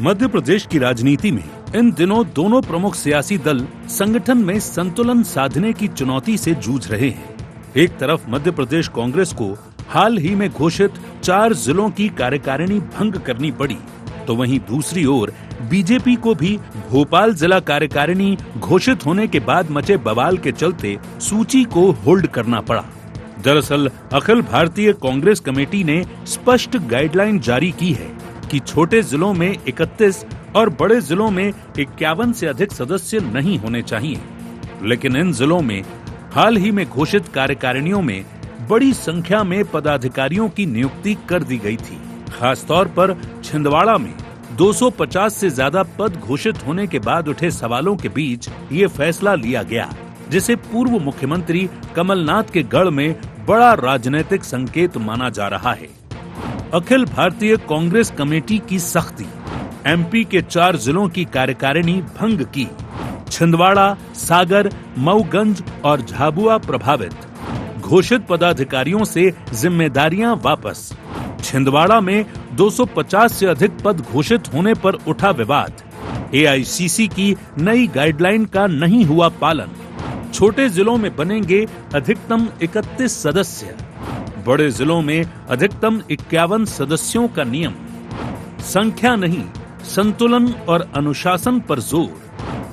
मध्य प्रदेश की राजनीति में इन दिनों दोनों प्रमुख सियासी दल संगठन में संतुलन साधने की चुनौती से जूझ रहे हैं। एक तरफ मध्य प्रदेश कांग्रेस को हाल ही में घोषित 4 जिलों की कार्यकारिणी भंग करनी पड़ी, तो वहीं दूसरी ओर बीजेपी को भी भोपाल जिला कार्यकारिणी घोषित होने के बाद मचे बवाल के चलते सूची को होल्ड करना पड़ा। दरअसल अखिल भारतीय कांग्रेस कमेटी ने स्पष्ट गाइडलाइन जारी की है कि छोटे जिलों में 31 और बड़े जिलों में 51 से अधिक सदस्य नहीं होने चाहिए। लेकिन इन जिलों में हाल ही में घोषित कार्यकारिणियों में बड़ी संख्या में पदाधिकारियों की नियुक्ति कर दी गई थी। खासतौर पर छिंदवाड़ा में 250 से ज्यादा पद घोषित होने के बाद उठे सवालों के बीच ये फैसला लिया गया, जिसे पूर्व मुख्यमंत्री कमलनाथ के गढ़ में बड़ा राजनीतिक संकेत माना जा रहा है। अखिल भारतीय कांग्रेस कमेटी की सख्ती, एमपी के 4 जिलों की कार्यकारिणी भंग की, छिंदवाड़ा, सागर, मऊगंज और झाबुआ प्रभावित, घोषित पदाधिकारियों से जिम्मेदारियां वापस, छिंदवाड़ा में 250 से अधिक पद घोषित होने पर उठा विवाद, एआईसीसी की नई गाइडलाइन का नहीं हुआ पालन, छोटे जिलों में बनेंगे अधिकतम 31 सदस्य, बड़े जिलों में अधिकतम 51 सदस्यों का नियम, संख्या नहीं संतुलन और अनुशासन पर जोर,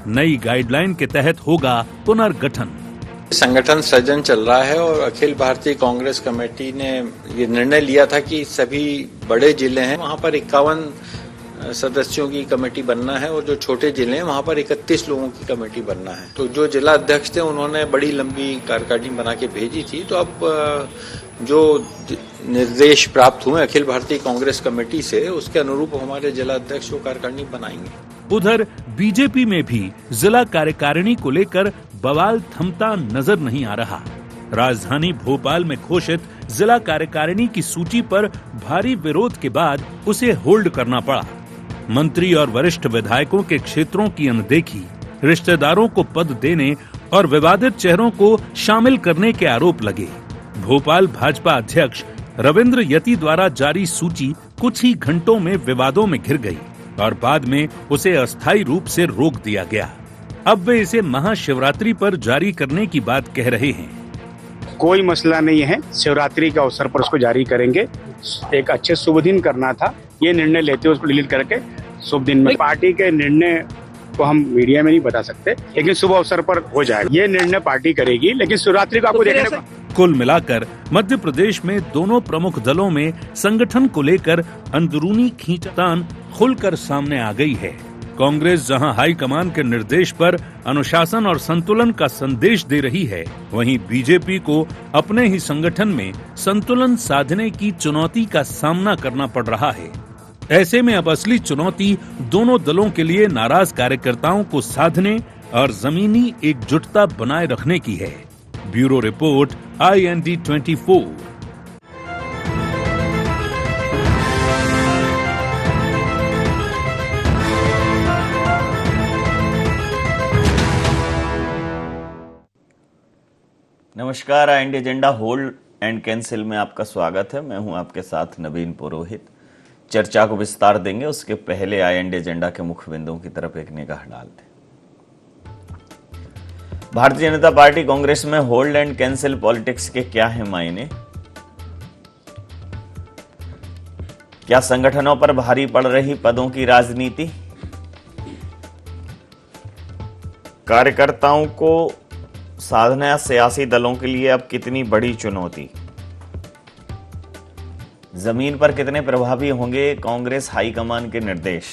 नई गाइडलाइन के तहत होगा पुनर्गठन। संगठन सृजन चल रहा है और अखिल भारतीय कांग्रेस कमेटी ने ये निर्णय लिया था कि सभी बड़े जिले हैं वहां पर 51 सदस्यों की कमेटी बनना है और जो छोटे जिले हैं वहां पर 31 लोगों की कमेटी बनना है। तो जो जिला अध्यक्ष थे उन्होंने बड़ी लंबी कार्यकारिणी बना के भेजी थी, तो अब जो निर्देश प्राप्त हुए अखिल भारतीय कांग्रेस कमेटी से उसके अनुरूप हमारे जिला अध्यक्ष वो कार्यकारिणी बनाएंगे। उधर बीजेपी में भी जिला कार्यकारिणी को लेकर बवाल थमता नजर नहीं आ रहा। राजधानी भोपाल में घोषित जिला कार्यकारिणी की सूची पर भारी विरोध के बाद उसे होल्ड करना पड़ा। मंत्री और वरिष्ठ विधायकों के क्षेत्रों की अनदेखी, रिश्तेदारों को पद देने और विवादित चेहरों को शामिल करने के आरोप लगे। भोपाल भाजपा अध्यक्ष रविंद्र यति द्वारा जारी सूची कुछ ही घंटों में विवादों में घिर गई और बाद में उसे अस्थायी रूप से रोक दिया गया। अब वे इसे महाशिवरात्रि पर जारी करने की बात कह रहे हैं। कोई मसला नहीं है, शिवरात्रि के अवसर पर उसको जारी करेंगे। एक अच्छे शुभ दिन करना था, ये निर्णय लेते हुए उसको डिलीट करके शुभ दिन में। पार्टी के निर्णय को हम मीडिया में नहीं बता सकते, लेकिन शुभ अवसर पर हो जाएगा। ये निर्णय पार्टी करेगी, लेकिन शिवरात्रि को आपको देखने को। कुल मिलाकर मध्य प्रदेश में दोनों प्रमुख दलों में संगठन को लेकर अंदरूनी खींचतान खुलकर सामने आ गई है। कांग्रेस जहां हाईकमान के निर्देश पर अनुशासन और संतुलन का संदेश दे रही है, वहीं बीजेपी को अपने ही संगठन में संतुलन साधने की चुनौती का सामना करना पड़ रहा है। ऐसे में अब असली चुनौती दोनों दलों के लिए नाराज कार्यकर्ताओं को साधने और जमीनी एकजुटता बनाए रखने की है। Bureau report, IND 24। नमस्कार, IND agenda hold and cancel में आपका स्वागत है। मैं हूं आपके साथ नवीन पुरोहित। चर्चा को विस्तार देंगे, उसके पहले IND एजेंडा के मुख्य बिंदुओं की तरफ एक निगाह डालते हैं। भारतीय जनता पार्टी कांग्रेस में होल्ड एंड कैंसिल पॉलिटिक्स के क्या है मायने? क्या संगठनों पर भारी पड़ रही पदों की राजनीति? कार्यकर्ताओं को साधना सियासी दलों के लिए अब कितनी बड़ी चुनौती? जमीन पर कितने प्रभावी होंगे कांग्रेस हाईकमान के निर्देश?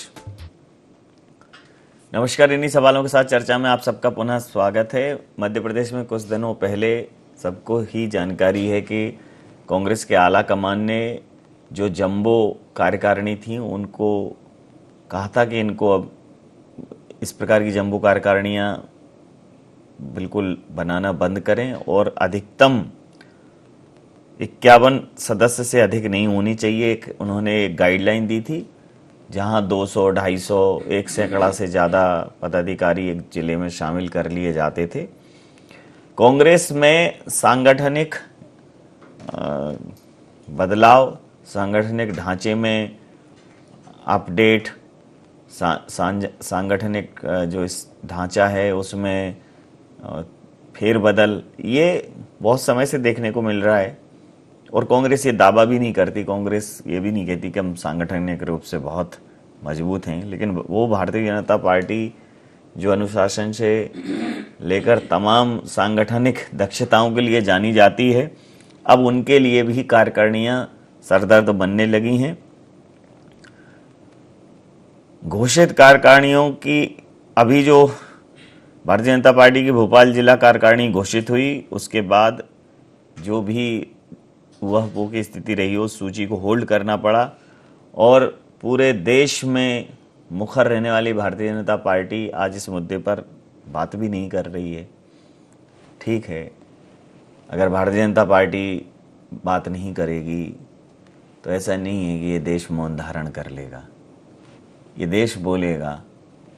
नमस्कार, इन्हीं सवालों के साथ चर्चा में आप सबका पुनः स्वागत है। मध्य प्रदेश में कुछ दिनों पहले सबको ही जानकारी है कि कांग्रेस के आला कमान ने जो जंबो कार्यकारिणी थी उनको कहा था कि इनको अब इस प्रकार की जंबो कार्यकारिणियां बिल्कुल बनाना बंद करें और अधिकतम 51 सदस्य से अधिक नहीं होनी चाहिए। उन्होंने एक गाइडलाइन दी थी जहां 200, 250, 1 सैकड़ा से ज़्यादा पदाधिकारी एक जिले में शामिल कर लिए जाते थे। कांग्रेस में सांगठनिक बदलाव, सांगठनिक ढांचे में अपडेट, सांगठनिक जो इस ढांचा है उसमें फेरबदल ये बहुत समय से देखने को मिल रहा है। और कांग्रेस ये दावा भी नहीं करती, कांग्रेस ये भी नहीं कहती कि हम सांगठनिक रूप से बहुत मजबूत हैं, लेकिन वो भारतीय जनता पार्टी जो अनुशासन से लेकर तमाम सांगठनिक दक्षताओं के लिए जानी जाती है, अब उनके लिए भी कार्यकारिणियां सरदर्द बनने लगी हैं। घोषित कार्यकारिणियों की अभी जो भारतीय जनता पार्टी की भोपाल जिला कार्यकारिणी घोषित हुई, उसके बाद जो भी वह वो की स्थिति रही उस सूची को होल्ड करना पड़ा और पूरे देश में मुखर रहने वाली भारतीय जनता पार्टी आज इस मुद्दे पर बात भी नहीं कर रही है। ठीक है, अगर भारतीय जनता पार्टी बात नहीं करेगी तो ऐसा नहीं है कि ये देश मौन धारण कर लेगा, ये देश बोलेगा।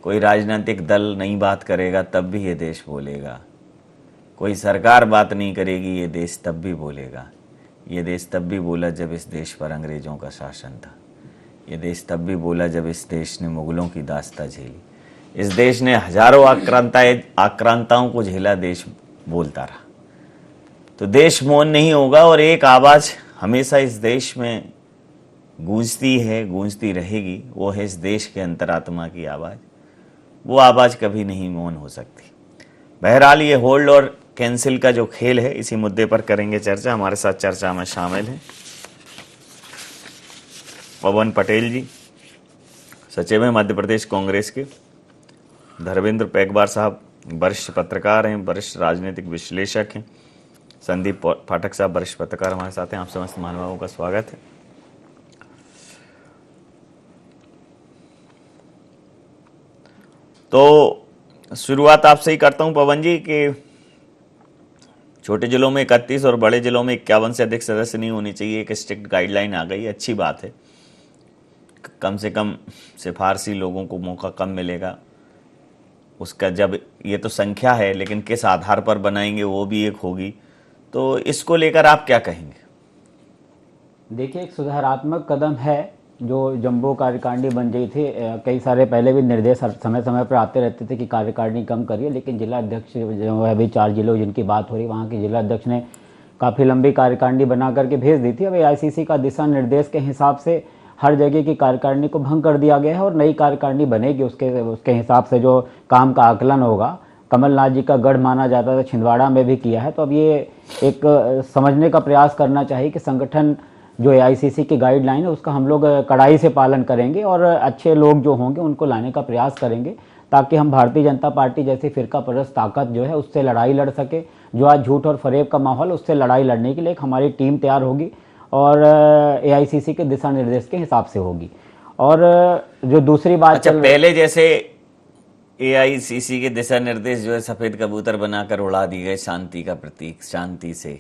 कोई राजनीतिक दल नहीं बात करेगा तब भी ये देश बोलेगा, कोई सरकार बात नहीं करेगी ये देश तब भी बोलेगा। ये देश तब भी बोला जब इस देश पर अंग्रेजों का शासन था, ये देश तब भी बोला जब इस देश ने मुगलों की दास्ता झेली, इस देश ने हजारों आक्रांताओं को झेला, देश बोलता रहा। तो देश मौन नहीं होगा और एक आवाज हमेशा इस देश में गूंजती है, गूंजती रहेगी, वो है इस देश के अंतरात्मा की आवाज। वो आवाज कभी नहीं मौन हो सकती। बहरहाल ये होल्ड और कैंसिल का जो खेल है, इसी मुद्दे पर करेंगे चर्चा। हमारे साथ चर्चा में शामिल हैं पवन पटेल जी, सचिव हैं मध्य प्रदेश कांग्रेस के, धर्मेंद्र पैगवार साहब वरिष्ठ पत्रकार हैं, वरिष्ठ राजनीतिक विश्लेषक हैं, संदीप पाठक साहब वरिष्ठ पत्रकार हमारे साथ हैं। आप समस्त महानुभावों का स्वागत है। तो शुरुआत आपसे ही करता हूं पवन जी कि छोटे जिलों में 31 और बड़े जिलों में 51 से अधिक सदस्य नहीं होनी चाहिए, एक स्ट्रिक्ट गाइडलाइन आ गई, अच्छी बात है। कम से कम सिफारसी लोगों को मौका कम मिलेगा। उसका जब ये तो संख्या है, लेकिन किस आधार पर बनाएंगे वो भी एक होगी। तो इसको लेकर आप क्या कहेंगे? देखिए, एक सुधारात्मक कदम है जो जम्बो कार्यकारिणी बन गई थी। कई सारे पहले भी निर्देश समय समय पर आते रहते थे कि कार्यकारिणी कम करिए, लेकिन जिला अध्यक्ष जो है, अभी 4 जिलों जिनकी बात हो रही, वहाँ के जिला अध्यक्ष ने काफ़ी लंबी कार्यकारिणी बना करके भेज दी थी। अब AICC का दिशा निर्देश के हिसाब से हर जगह की कार्यकारिणी को भंग कर दिया गया है और नई कार्यकारिणी बनेगी। उसके हिसाब से जो काम का आकलन होगा, कमलनाथ जी का गढ़ माना जाता था, छिंदवाड़ा में भी किया है। तो अब ये एक समझने का प्रयास करना चाहिए कि संगठन जो AICC की गाइडलाइन है उसका हम लोग कड़ाई से पालन करेंगे और अच्छे लोग जो होंगे उनको लाने का प्रयास करेंगे, ताकि हम भारतीय जनता पार्टी जैसी फिरका परस्त ताकत जो है उससे लड़ाई लड़ सके। जो आज झूठ और फरेब का माहौल, उससे लड़ाई लड़ने के लिए एक हमारी टीम तैयार होगी और AICC के दिशा निर्देश के हिसाब से होगी। और जो दूसरी बात, अच्छा, पहले जैसे AICC के दिशा निर्देश जो है सफेद कबूतर बनाकर उड़ा दिए गए शांति का प्रतीक, शांति से,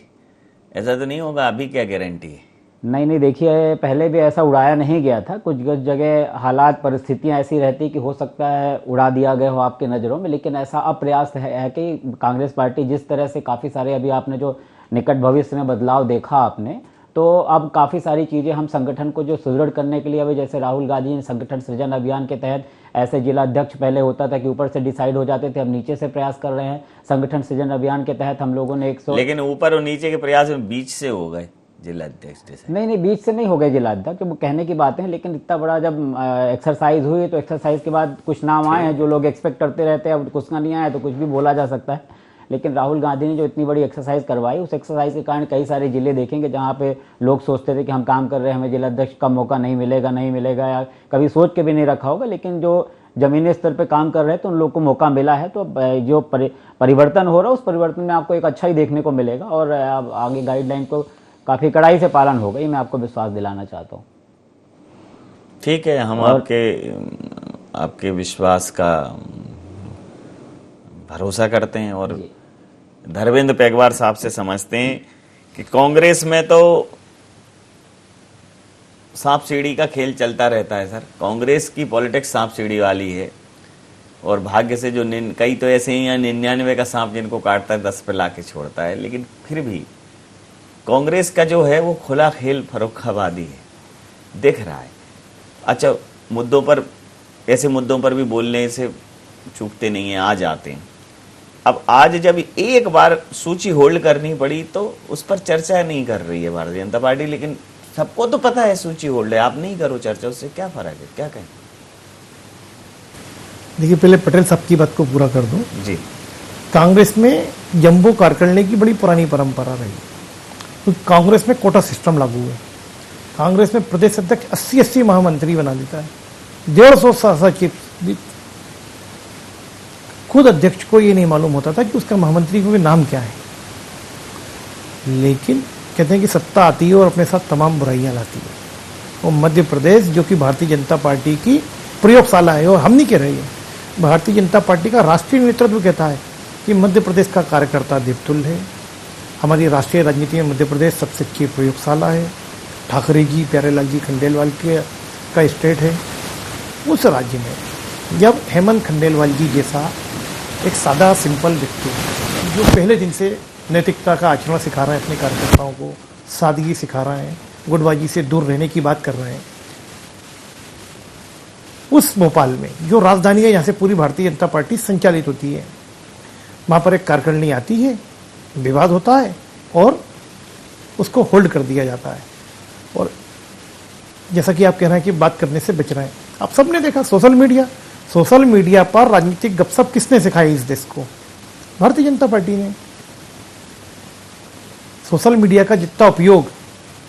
ऐसा तो नहीं होगा? अभी क्या गारंटी है? नहीं, देखिए, पहले भी ऐसा उड़ाया नहीं गया था। कुछ जगह हालात परिस्थितियां ऐसी रहती कि हो सकता है उड़ा दिया गया हो आपके नज़रों में, लेकिन ऐसा अप्रयास है कि कांग्रेस पार्टी जिस तरह से काफ़ी सारे, अभी आपने जो निकट भविष्य में बदलाव देखा आपने, तो अब काफ़ी सारी चीज़ें हम संगठन को जो सुदृढ़ करने के लिए, अभी जैसे राहुल गांधी ने संगठन सृजन अभियान के तहत, ऐसे जिला अध्यक्ष पहले होता था कि ऊपर से डिसाइड हो जाते थे, अब नीचे से प्रयास कर रहे हैं। संगठन सृजन अभियान के तहत हम लोगों ने 100, लेकिन ऊपर और नीचे के प्रयास में बीच से हो गए जिला अध्यक्ष। नहीं, बीच से नहीं हो गए जिला अध्यक्ष, वो कहने की बातें हैं, लेकिन इतना बड़ा जब एक्सरसाइज हुई तो एक्सरसाइज के बाद कुछ नाम आए हैं जो लोग एक्सपेक्ट करते रहते हैं। अब कुछ का नहीं आया तो कुछ भी बोला जा सकता है, लेकिन राहुल गांधी ने जो इतनी बड़ी एक्सरसाइज करवाई, उस एक्सरसाइज के कारण कई सारे जिले देखेंगे जहां पे लोग सोचते थे कि हम काम कर रहे हैं, हमें जिला अध्यक्ष का मौका नहीं मिलेगा, या कभी सोच के भी नहीं रखा होगा, लेकिन जो जमीनी स्तर पे काम कर रहे हैं तो उन लोग को मौका मिला है। तो जो परिवर्तन हो रहा है, उस परिवर्तन में आपको एक अच्छा ही देखने को मिलेगा और आगे गाइडलाइन को काफ़ी कड़ाई से पालन होगा, ये मैं आपको विश्वास दिलाना चाहता हूँ। ठीक है, हम आपके विश्वास का भरोसा करते हैं और धर्मेंद्र पैगवार साहब से समझते हैं कि कांग्रेस में तो सांप सीढ़ी का खेल चलता रहता है सर। कांग्रेस की पॉलिटिक्स सांप सीढ़ी वाली है और भाग्य से जो कई तो ऐसे ही हैं 99 का सांप जिनको काटता है 10 पे ला के छोड़ता है, लेकिन फिर भी कांग्रेस का जो है वो खुला खेल फर्रुखाबादी है, दिख रहा है। अच्छा, मुद्दों पर ऐसे मुद्दों पर भी बोलने से चूकते नहीं हैं, आ जाते हैं। अब आज जब एक बार सूची होल्ड करनी पड़ी तो उस पर चर्चा नहीं कर रही है भारतीय जनता पार्टी, लेकिन सबको तो पता है सूची होल्ड है, आप नहीं करो चर्चा, उससे क्या फर्क है, क्या कहें? देखिए, पहले पटेल साहब की बात को पूरा कर दूं। जी, कांग्रेस में जंबो कारकर्णी की बड़ी पुरानी परंपरा रही, तो कांग्रेस में कोटा सिस्टम लागू है। कांग्रेस में प्रदेश अध्यक्ष 80 महामंत्री बना देता है, 150 सचिव। खुद अध्यक्ष को ये नहीं मालूम होता था कि उसका महामंत्री को भी नाम क्या है, लेकिन कहते हैं कि सत्ता आती है और अपने साथ तमाम बुराइयां लाती है। और मध्य प्रदेश, जो कि भारतीय जनता पार्टी की प्रयोगशाला है, और हम नहीं कह रहे हैं, भारतीय जनता पार्टी का राष्ट्रीय नेतृत्व कहता है कि मध्य प्रदेश का कार्यकर्ता देवतुल्य है। हमारी राष्ट्रीय राजनीति में मध्य प्रदेश सबसे अच्छी प्रयोगशाला है। ठाकरे जी, प्यारेलाल जी खंडेलवाल का स्टेट है। उस राज्य में जब हेमंत खंडेलवाल जी जैसा एक सादा सिंपल व्यक्ति जो पहले दिन से नैतिकता का आचरण सिखा रहे हैं अपने कार्यकर्ताओं को, सादगी सिखा रहे हैं, गुटबाजी से दूर रहने की बात कर रहे हैं, उस भोपाल में जो राजधानी है, यहाँ से पूरी भारतीय जनता पार्टी संचालित होती है, वहाँ पर एक कारकर्णी आती है, विवाद होता है और उसको होल्ड कर दिया जाता है। और जैसा कि आप कह रहे हैं कि बात करने से बच रहे हैं, आप सबने देखा सोशल मीडिया पर राजनीतिक गपशप किसने सिखाई इस देश को? भारतीय जनता पार्टी ने। सोशल मीडिया का जितना उपयोग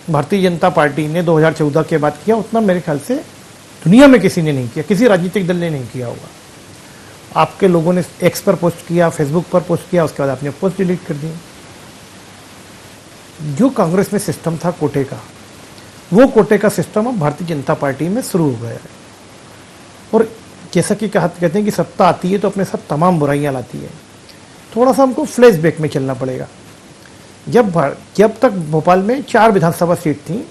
भारतीय जनता पार्टी ने 2014 के बाद किया, उतना मेरे ख्याल से दुनिया में किसी ने नहीं किया, किसी राजनीतिक दल ने नहीं किया होगा। आपके लोगों ने एक्स पर पोस्ट किया, फेसबुक पर पोस्ट किया, उसके बाद आपने पोस्ट डिलीट कर दी। जो कांग्रेस में सिस्टम था कोटे का, वो कोटे का सिस्टम अब भारतीय जनता पार्टी में शुरू हो गया है। और जैसा कि कहते हैं कि सत्ता आती है तो अपने साथ तमाम बुराइयां लाती है। थोड़ा सा हमको फ्लैशबैक में चलना पड़ेगा। जब तक भोपाल में 4 विधानसभा सीट थी,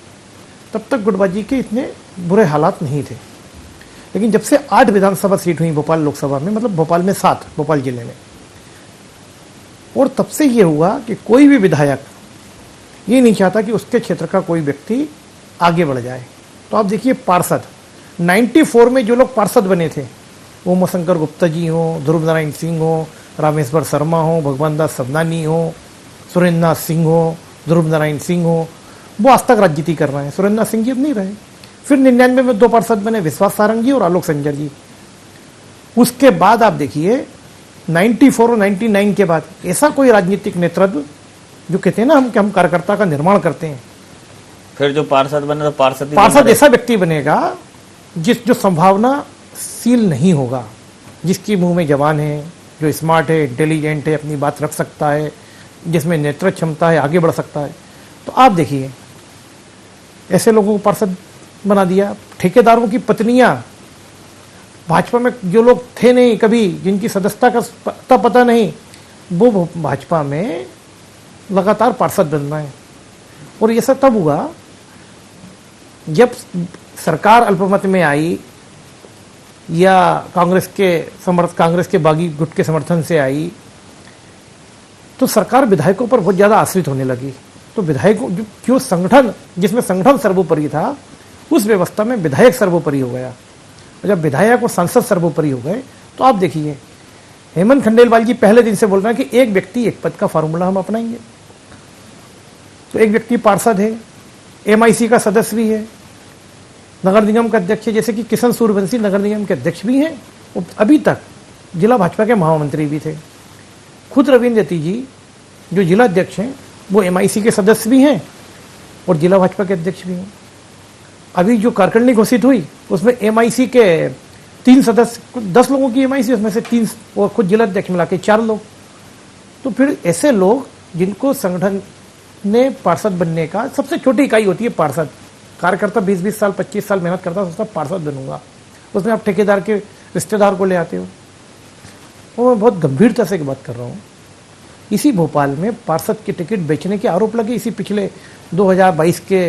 तब तक गुटबाजी के इतने बुरे हालात नहीं थे। लेकिन जब से 8 विधानसभा सीट हुई भोपाल लोकसभा में, मतलब भोपाल में 7, भोपाल जिले में, और तब से ये हुआ कि कोई भी विधायक ये नहीं चाहता कि उसके क्षेत्र का कोई व्यक्ति आगे बढ़ जाए। तो आप देखिए, पार्षद 94 में जो लोग पार्षद बने थे, वो उमाशंकर गुप्ता जी हों, ध्रुव नारायण सिंह हो, रामेश्वर शर्मा हो, भगवान दास सबनानी हो, सुरेंद्र नाथ सिंह हो, ध्रुव नारायण सिंह हो, वो आज तक राजनीति कर रहे हैं। सुरेंद्र नाथ सिंह जी अब नहीं रहे। फिर 99 में 2 पार्षद बने, विश्वास सारंग जी और आलोक संजर जी। उसके बाद आप देखिए 94 और 99 के बाद ऐसा कोई राजनीतिक नेतृत्व जो कहते हैं ना हम कार्यकर्ता का निर्माण करते हैं, फिर जो पार्षद बने तो पार्षद ऐसा व्यक्ति बनेगा जो संभावनाशील नहीं होगा, जिसकी मुंह में जवान है, जो स्मार्ट है, इंटेलिजेंट है, अपनी बात रख सकता है, जिसमें नेतृत्व क्षमता है, आगे बढ़ सकता है। तो आप देखिए, ऐसे लोगों को पार्षद बना दिया। ठेकेदारों की पत्नियां, भाजपा में जो लोग थे नहीं कभी, जिनकी सदस्यता का पता नहीं, वो भाजपा में लगातार पार्षद बनना है। और ये सब तब हुआ जब सरकार अल्पमत में आई या कांग्रेस के बागी गुट के समर्थन से आई, तो सरकार विधायकों पर बहुत ज़्यादा आश्रित होने लगी। तो विधायकों जो संगठन, जिसमें संगठन सर्वोपरि था, उस व्यवस्था में विधायक सर्वोपरि हो गया। और जब विधायक और सांसद सर्वोपरि हो गए, तो आप देखिए, हेमंत खंडेलवाल जी पहले दिन से बोल रहे हैं कि एक व्यक्ति एक पद का फार्मूला हम अपनाएंगे। तो एक व्यक्ति पार्षद है, MIC का सदस्य भी है, नगर निगम का अध्यक्ष है, जैसे कि किशन सूर्यवंशी नगर निगम के अध्यक्ष भी हैं, वो अभी तक जिला भाजपा के महामंत्री भी थे। खुद रविंद्र जती जी जो जिला अध्यक्ष हैं, वो MIC के सदस्य भी हैं और जिला भाजपा के अध्यक्ष भी हैं। अभी जो कारकर्णी घोषित हुई, उसमें MIC के 3 सदस्य, 10 लोगों की MIC, उसमें से 3 और खुद जिला अध्यक्ष मिला के 4 लोग। तो फिर ऐसे लोग जिनको संगठन ने पार्षद बनने का, सबसे छोटी इकाई होती है पार्षद। कार्यकर्ता 20-20 साल 25 साल मेहनत करता है, सोचता पार्षद बनूंगा, उसमें आप ठेकेदार के रिश्तेदार को ले आते हो। और मैं बहुत गंभीरता से एक बात कर रहा हूँ, इसी भोपाल में पार्षद की टिकट बेचने के आरोप लगे। इसी पिछले 2022 के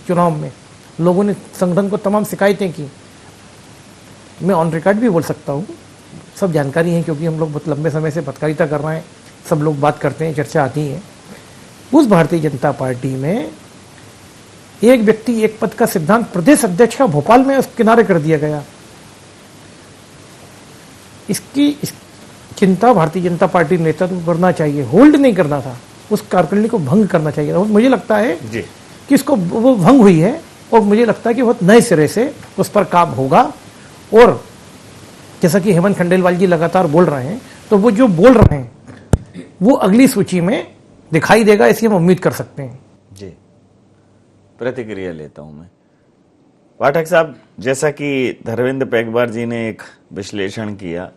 चुनाव में लोगों ने संगठन को तमाम शिकायतें की। मैं ऑन रिकॉर्ड भी बोल सकता हूँ, सब जानकारी है, क्योंकि हम लोग बहुत लंबे समय से पत्रकारिता कर रहे हैं, सब लोग बात करते हैं, चर्चा आती है। उस भारतीय जनता पार्टी में एक व्यक्ति एक पद का सिद्धांत प्रदेश अध्यक्ष का भोपाल में उस किनारे कर दिया गया। इसकी चिंता भारतीय जनता पार्टी नेतृत्व को करना चाहिए, होल्ड नहीं करना था, उस कार्यकारिणी को भंग करना चाहिए। और मुझे लगता है जी कि इसको वो भंग हुई है और मुझे लगता है कि बहुत नए सिरे से उस पर काम होगा। और जैसा कि हेमंत खंडेलवाल जी लगातार बोल रहे हैं, तो वो जो बोल रहे हैं वो अगली सूची में दिखाई देगा, इसकी हम उम्मीद कर सकते हैं। जी, प्रतिक्रिया लेता हूं मैं। पाठक साहब, जैसा कि धर्मेंद्र पेगबार जी ने एक विश्लेषण किया,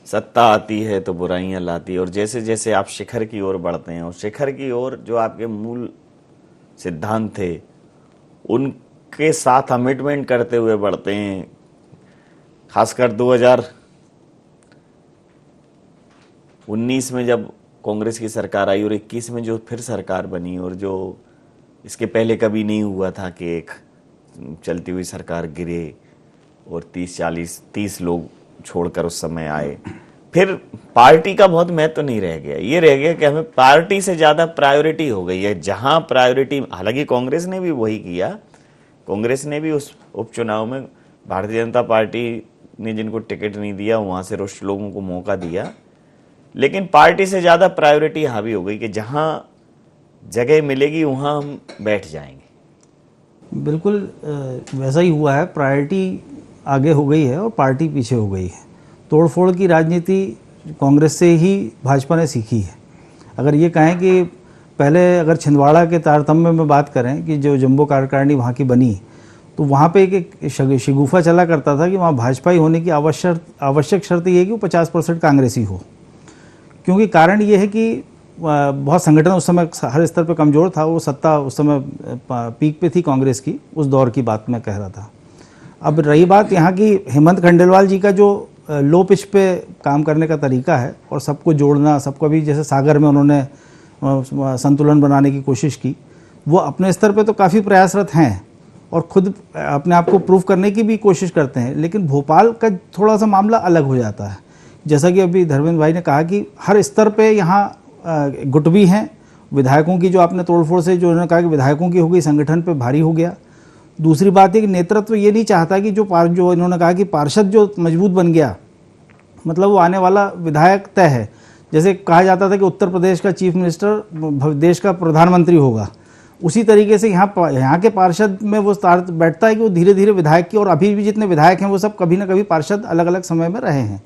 सत्ता आती है तो बुराइयां लाती है, और जैसे जैसे आप शिखर की ओर बढ़ते हैं और शिखर की ओर जो आपके मूल सिद्धांत थे उनके साथ कमिटमेंट करते हुए बढ़ते हैं, खासकर 2019 में जब कांग्रेस की सरकार आई और 21 में जो फिर सरकार बनी, और जो इसके पहले कभी नहीं हुआ था कि एक चलती हुई सरकार गिरे और 30 लोग छोड़कर उस समय आए, फिर पार्टी का बहुत महत्व नहीं रह गया। ये रह गया कि हमें पार्टी से ज्यादा प्रायोरिटी हो गई है। जहां प्रायोरिटी, हालांकि कांग्रेस ने भी वही किया, कांग्रेस ने भी उस उपचुनाव में भारतीय जनता पार्टी ने जिनको टिकट नहीं दिया वहां से रुष्ट लोगों को मौका दिया, लेकिन पार्टी से ज्यादा प्रायोरिटी हावी हो गई कि जहां जगह मिलेगी वहां हम बैठ जाएंगे। बिल्कुल वैसा ही हुआ है, प्रायोरिटी आगे हो गई है और पार्टी पीछे हो गई है। तोड़फोड़ की राजनीति कांग्रेस से ही भाजपा ने सीखी है। अगर ये कहें कि पहले अगर छिंदवाड़ा के तारतम्य में बात करें कि जो जम्बो कार्यकारिणी वहाँ की बनी, तो वहाँ पे एक शिगुफा चला करता था कि वहाँ भाजपा ही होने की आवश्यक शर्त ये है कि वो 50% कांग्रेसी हो, क्योंकि कारण ये है कि बहुत संगठन उस समय हर स्तर पे कमज़ोर था। वो सत्ता उस समय पीक पे थी कांग्रेस की, उस दौर की बात मैं कह रहा था। अब रही बात यहाँ की हेमंत खंडेलवाल जी का जो लो पिच पे काम करने का तरीका है और सबको जोड़ना, सबको भी जैसे सागर में उन्होंने संतुलन बनाने की कोशिश की, वो अपने स्तर पे तो काफ़ी प्रयासरत हैं और खुद अपने आप को प्रूव करने की भी कोशिश करते हैं, लेकिन भोपाल का थोड़ा सा मामला अलग हो जाता है। जैसा कि अभी धर्मेंद्र भाई ने कहा कि हर स्तर पे यहाँ गुट भी हैं, विधायकों की जो आपने तोड़फोड़ से जो उन्होंने कहा कि विधायकों की हो गई, संगठन पे भारी हो गया। दूसरी बात है कि नेतृत्व ये नहीं चाहता कि जो इन्होंने कहा कि पार्षद जो मजबूत बन गया, मतलब वो आने वाला विधायक तय है। जैसे कहा जाता था कि उत्तर प्रदेश का चीफ मिनिस्टर देश का प्रधानमंत्री होगा, उसी तरीके से यहाँ के पार्षद में वो बैठता है कि वो धीरे धीरे विधायक की, और अभी भी जितने विधायक हैं वो सब कभी ना कभी पार्षद अलग अलग समय में रहे हैं।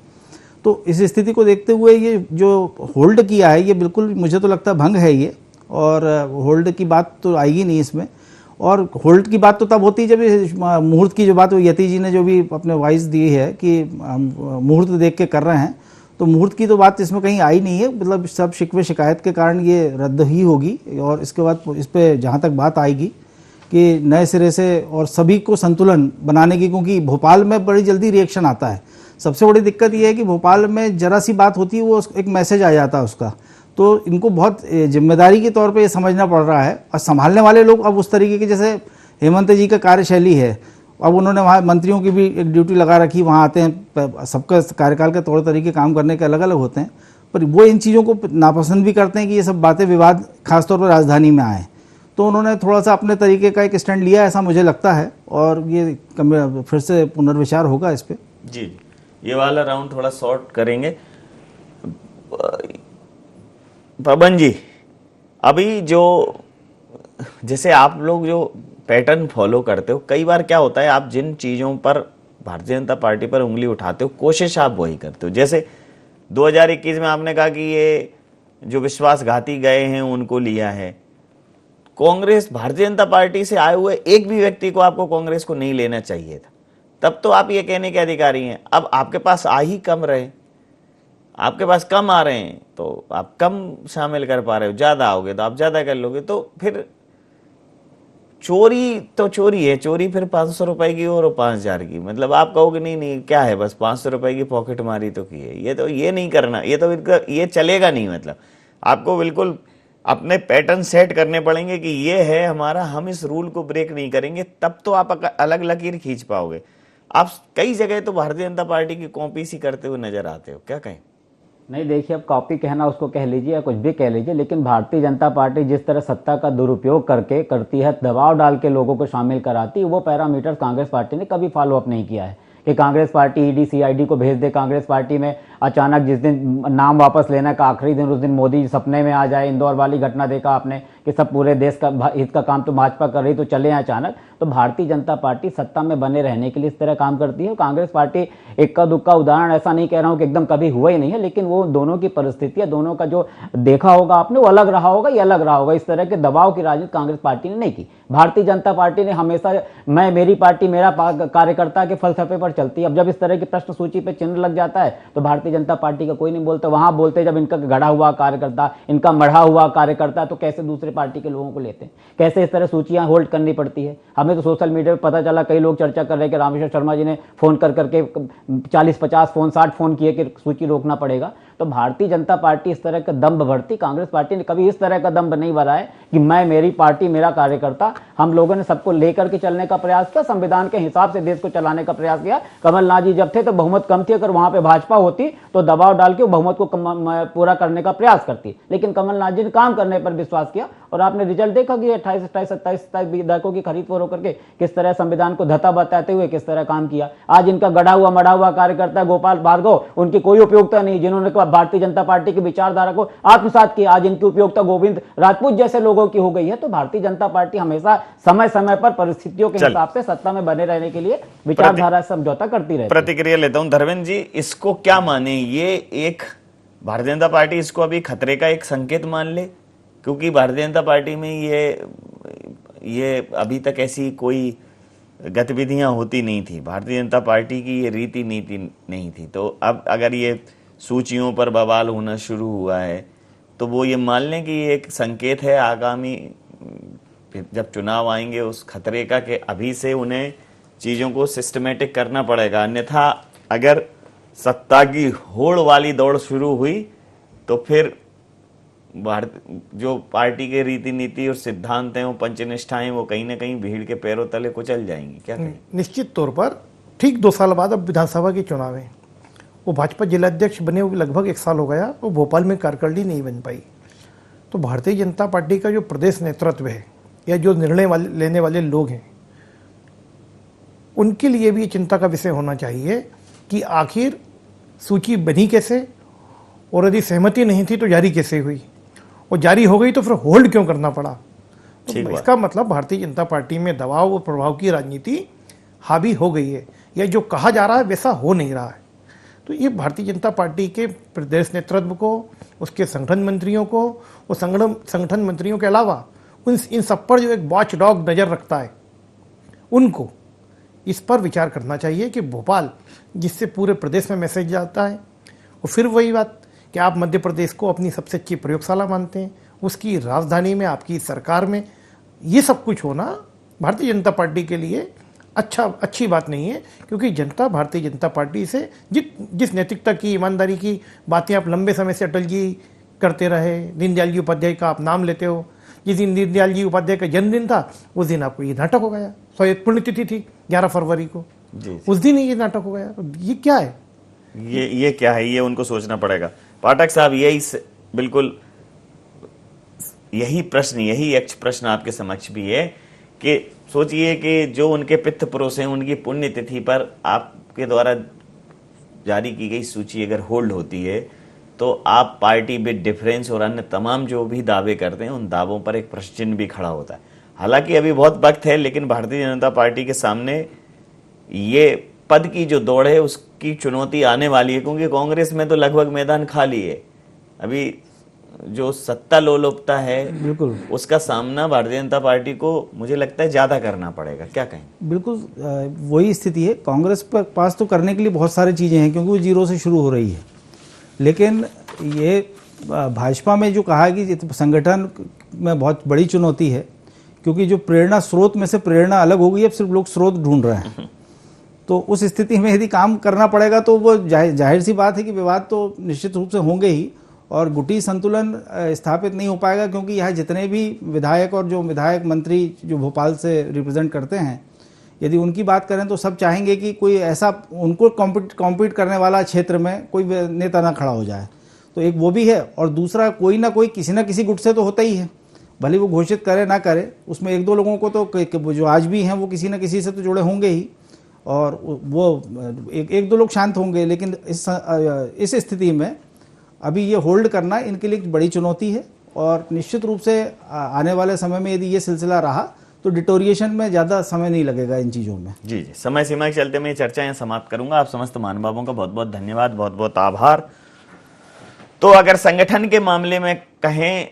तो इस स्थिति को देखते हुए ये जो होल्ड किया है ये बिल्कुल मुझे तो लगता है भंग है ये, और होल्ड की बात तो आएगी नहीं इसमें। और होल्ड की बात तो तब होती जब मुहूर्त की जो बात वो यति जी ने जो भी अपने वॉइस दी है कि हम मुहूर्त देख के कर रहे हैं, तो मुहूर्त की तो बात इसमें कहीं आई नहीं है। मतलब सब शिकवे शिकायत के कारण ये रद्द ही होगी, और इसके बाद इस पर जहाँ तक बात आएगी कि नए सिरे से और सभी को संतुलन बनाने की, क्योंकि भोपाल में बड़ी जल्दी रिएक्शन आता है। सबसे बड़ी दिक्कत ये है कि भोपाल में जरा सी बात होती है वो एक मैसेज आ जाता है उसका, तो इनको बहुत जिम्मेदारी के तौर पे ये समझना पड़ रहा है। और संभालने वाले लोग अब उस तरीके के, जैसे हेमंत जी का कार्यशैली है, अब उन्होंने वहाँ मंत्रियों की भी एक ड्यूटी लगा रखी, वहाँ आते हैं, सबका कार्यकाल के तौर तरीके काम करने के अलग अलग होते हैं, पर वो इन चीज़ों को नापसंद भी करते हैं कि ये सब बातें विवाद खासतौर पर राजधानी में आए। तो उन्होंने थोड़ा सा अपने तरीके का एक स्टैंड लिया, ऐसा मुझे लगता है, और ये फिर से पुनर्विचार होगा इस पर। जी, ये वाला राउंड थोड़ा शॉर्ट करेंगे। पवन जी, अभी जो जैसे आप लोग जो पैटर्न फॉलो करते हो, कई बार क्या होता है आप जिन चीज़ों पर भारतीय जनता पार्टी पर उंगली उठाते हो, कोशिश आप वही करते हो। जैसे 2021 में आपने कहा कि ये जो विश्वासघाती गए हैं उनको लिया है। कांग्रेस, भारतीय जनता पार्टी से आए हुए एक भी व्यक्ति को आपको कांग्रेस को नहीं लेना चाहिए था, तब तो आप ये कहने के अधिकारी हैं। अब आपके पास आ ही कम रहे, आपके पास कम आ रहे हैं तो आप कम शामिल कर पा रहे हो, ज्यादा आओगे तो आप ज्यादा कर लोगे, तो फिर चोरी तो चोरी है, चोरी फिर 500 रुपए की और 5000 की, मतलब आप कहोगे नहीं नहीं क्या है, बस 500 रुपए की पॉकेट मारी तो की है। ये तो ये नहीं करना, ये तो ये चलेगा नहीं। मतलब आपको बिल्कुल अपने पैटर्न सेट करने पड़ेंगे कि ये है हमारा, हम इस रूल को ब्रेक नहीं करेंगे, तब तो आप अलग लकीर खींच पाओगे। आप कई जगह तो भारतीय जनता पार्टी की कॉपी सी करते हुए नजर आते हो, क्या कहें? नहीं, देखिए, अब कॉपी कहना उसको कह लीजिए या कुछ भी कह लीजिए, लेकिन भारतीय जनता पार्टी जिस तरह सत्ता का दुरुपयोग करती है, दबाव डाल के लोगों को शामिल कराती है, वो पैरामीटर्स कांग्रेस पार्टी ने कभी फॉलो अप नहीं किया है। कि कांग्रेस पार्टी ईडी सीआईडी को भेज दे कांग्रेस पार्टी में। अचानक जिस दिन नाम वापस लेने का आखिरी दिन, उस दिन मोदी सपने में आ जाए। इंदौर वाली घटना देखा आपने कि सब पूरे देश का हित का काम तो भाजपा कर रही, तो चले आए अचानक। तो भारतीय जनता पार्टी सत्ता में बने रहने के लिए इस तरह काम करती है। कांग्रेस पार्टी इक्का दुक्का उदाहरण, ऐसा नहीं कह रहा हूं कि एकदम कभी हुआ ही नहीं है, लेकिन वो दोनों की परिस्थितियां, दोनों का जो देखा होगा आपने, वो अलग रहा होगा, ये अलग रहा होगा। इस तरह के दबाव की राजनीति कांग्रेस पार्टी ने नहीं की। भारतीय जनता पार्टी ने हमेशा मैं मेरी पार्टी मेरा कार्यकर्ता के फलसफे पर चलती है। अब जब इस तरह की प्रश्न सूची पे चिन्ह लग जाता है तो भारतीय जनता पार्टी का कोई नहीं बोलता। वहां बोलते जब इनका गढ़ा हुआ कार्यकर्ता, इनका मढ़ा हुआ कार्यकर्ता, तो कैसे दूसरे पार्टी के लोगों को लेते हैं, कैसे इस तरह सूचियां होल्ड करनी पड़ती है। हमें तो सोशल मीडिया पर पता चला, कई लोग चर्चा कर रहे हैं कि रामेश्वर शर्मा जी ने फोन कर करके 40-50 फोन 60 फोन किए कि सूची रोकना पड़ेगा। तो भारतीय जनता पार्टी इस तरह का दम्भ भरती, कांग्रेस पार्टी ने कभी इस तरह का दम्भ नहीं भरा है कि मैं, मेरी पार्टी, मेरा कार्यकर्ता। हम लोगों ने सबको लेकर के चलने का प्रयास किया, संविधान के हिसाब से देश को चलाने का प्रयास किया। कमलनाथ जी जब थे तो बहुमत कम थी, अगर वहां पे भाजपा होती तो दबाव डाल के बहुमत को पूरा करने का प्रयास करती, लेकिन कमलनाथ जी ने काम करने पर विश्वास किया। और आपने रिजल्ट देखा कि 28, 27, 27 विधायकों की खरीद फरोख्त करके किस तरह संविधान को धता बताते हुए किस तरह काम किया। आज इनका गढ़ा हुआ मढ़ा हुआ कार्यकर्ता गोपाल भार्गव, उनकी कोई उपयोगिता नहीं, जिन्होंने भारतीय जनता पार्टी की विचारधारा को आत्मसात किया, आज इनकी उपयोगिता गोविंद राजपूत जैसे लोगों की हो गई है। तो भारतीय जनता पार्टी हमेशा समय समय पर परिस्थितियों के हिसाब से सत्ता में बने रहने के लिए विचारधारा समझौता करती रहती है। प्रतिक्रिया लेता हूं धर्मेंद्र जी, इसको क्या माने? ये एक भारतीय जनता पार्टी इसको अभी खतरे का एक संकेत मान ले, क्योंकि भारतीय जनता पार्टी में ये अभी तक ऐसी कोई गतिविधियां होती नहीं थी, भारतीय जनता पार्टी की ये रीति नीति नहीं थी। तो अब अगर ये सूचियों पर बवाल होना शुरू हुआ है तो वो ये मान लें कि ये एक संकेत है आगामी जब चुनाव आएंगे उस खतरे का, कि अभी से उन्हें चीज़ों को सिस्टमेटिक करना पड़ेगा। अन्यथा अगर सत्ता की होड़ वाली दौड़ शुरू हुई तो फिर जो पार्टी के रीति नीति और सिद्धांत हैं, वो पंचनिष्ठाएं, वो कहीं ना कहीं भीड़ के पैरों तले कुचल जाएंगी। क्या कहें? निश्चित तौर पर ठीक 2 साल बाद अब विधानसभा के चुनाव है। वो भाजपा जिलाध्यक्ष बने हुए लगभग 1 साल हो गया, वो भोपाल में कारकर्णी नहीं बन पाई। तो भारतीय जनता पार्टी का जो प्रदेश नेतृत्व है या जो निर्णय लेने वाले लोग हैं, उनके लिए भी चिंता का विषय होना चाहिए कि आखिर सूची बनी कैसे, और यदि सहमति नहीं थी तो जारी कैसे हुई, और जारी हो गई तो फिर होल्ड क्यों करना पड़ा। तो इसका मतलब भारतीय जनता पार्टी में दबाव और प्रभाव की राजनीति हावी हो गई है, या जो कहा जा रहा है वैसा हो नहीं रहा है। तो ये भारतीय जनता पार्टी के प्रदेश नेतृत्व को, उसके संगठन मंत्रियों को, और संगठन मंत्रियों के अलावा इन सब पर जो एक वॉच डॉग नज़र रखता है, उनको इस पर विचार करना चाहिए कि भोपाल, जिससे पूरे प्रदेश में मैसेज जाता है, और फिर वही बात कि आप मध्य प्रदेश को अपनी सबसे अच्छी प्रयोगशाला मानते हैं, उसकी राजधानी में, आपकी सरकार में ये सब कुछ होना भारतीय जनता पार्टी के लिए अच्छी बात नहीं है। क्योंकि जनता भारतीय जनता पार्टी से जिस नैतिकता की, ईमानदारी की बातें आप लंबे समय से अटल जी करते रहे, दीनदयाल जी उपाध्याय का आप नाम लेते हो, जिस दिन दीनदयाल जी उपाध्याय का जन्मदिन था उस दिन आपको ये नाटक हो गया। 100 पुण्यतिथि थी 11 फरवरी को, उस दिन ही ये नाटक हो गया। तो ये क्या है? ये क्या है, ये उनको सोचना पड़ेगा। पाठक साहब, बिल्कुल यही प्रश्न, यही यक्ष प्रश्न आपके समक्ष भी है कि सोचिए कि जो उनके पितृ पुरुष हैं, उनकी पुण्यतिथि पर आपके द्वारा जारी की गई सूची अगर होल्ड होती है तो आप पार्टी विद डिफरेंस और अन्य तमाम जो भी दावे करते हैं, उन दावों पर एक प्रश्न चिन्ह भी खड़ा होता है। हालांकि अभी बहुत वक्त है, लेकिन भारतीय जनता पार्टी के सामने ये पद की जो दौड़ है उसकी चुनौती आने वाली है, क्योंकि कांग्रेस में तो लगभग मैदान खाली है। अभी जो सत्ता लोलुपता है, बिल्कुल उसका सामना भारतीय जनता पार्टी को मुझे लगता है ज्यादा करना पड़ेगा। क्या कहें? बिल्कुल वही स्थिति है। कांग्रेस पर पास तो करने के लिए बहुत सारी चीज़ें हैं, क्योंकि वो जीरो से शुरू हो रही है। लेकिन ये भाजपा में जो कहा कि संगठन में बहुत बड़ी चुनौती है, क्योंकि जो प्रेरणा स्रोत में से प्रेरणा अलग हो गई, अब सिर्फ लोग स्रोत ढूंढ रहे हैं। तो उस स्थिति में यदि काम करना पड़ेगा तो वो जाहिर सी बात है कि विवाद तो निश्चित रूप से होंगे ही, और गुटी संतुलन स्थापित नहीं हो पाएगा, क्योंकि यहाँ जितने भी विधायक और जो विधायक मंत्री जो भोपाल से रिप्रेजेंट करते हैं, यदि उनकी बात करें तो सब चाहेंगे कि कोई ऐसा उनको कॉम्पीट करने वाला क्षेत्र में कोई नेता ना खड़ा हो जाए। तो एक वो भी है, और दूसरा कोई ना कोई किसी ना किसी गुट से तो होता ही है, भले वो घोषित करे ना करे, उसमें 1-2 लोगों को तो जो आज भी हैं वो किसी न किसी से तो जुड़े होंगे ही। और वो एक दो लोग शांत होंगे, लेकिन इस स्थिति में अभी ये होल्ड करना इनके लिए एक बड़ी चुनौती है। और निश्चित रूप से आने वाले समय में यदि ये सिलसिला रहा तो डिटोरिएशन में ज़्यादा समय नहीं लगेगा इन चीज़ों में। जी जी, समय सीमा के चलते मैं ये चर्चा यहाँ समाप्त करूंगा। आप समस्त महानुभावों का बहुत बहुत धन्यवाद, बहुत बहुत आभार। तो अगर संगठन के मामले में कहें,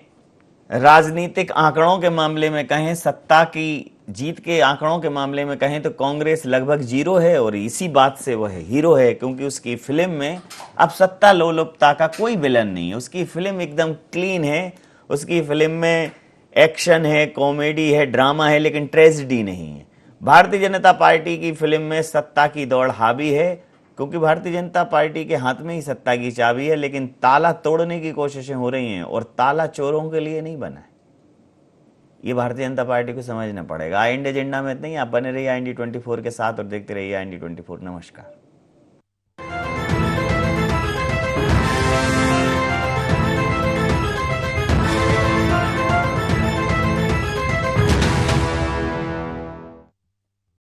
राजनीतिक आंकड़ों के मामले में कहें, सत्ता की जीत के आंकड़ों के मामले में कहें, तो कांग्रेस लगभग जीरो है। और इसी बात से वह हीरो है, क्योंकि उसकी फिल्म में अब सत्ता लोलुपता का कोई विलन नहीं है। उसकी फिल्म एकदम क्लीन है। उसकी फिल्म में एक्शन है, कॉमेडी है, ड्रामा है, लेकिन ट्रेजेडी नहीं है। भारतीय जनता पार्टी की फिल्म में सत्ता की दौड़ हावी है, क्योंकि भारतीय जनता पार्टी के हाथ में ही सत्ता की चाबी है, लेकिन ताला तोड़ने की कोशिशें हो रही हैं और ताला चोरों के लिए नहीं बना है। ये भारतीय जनता पार्टी को समझना पड़ेगा। IND एजेंडा में इतना ही। आप बने रहिए IND 24 के साथ और देखते रहिए IND 24। नमस्कार।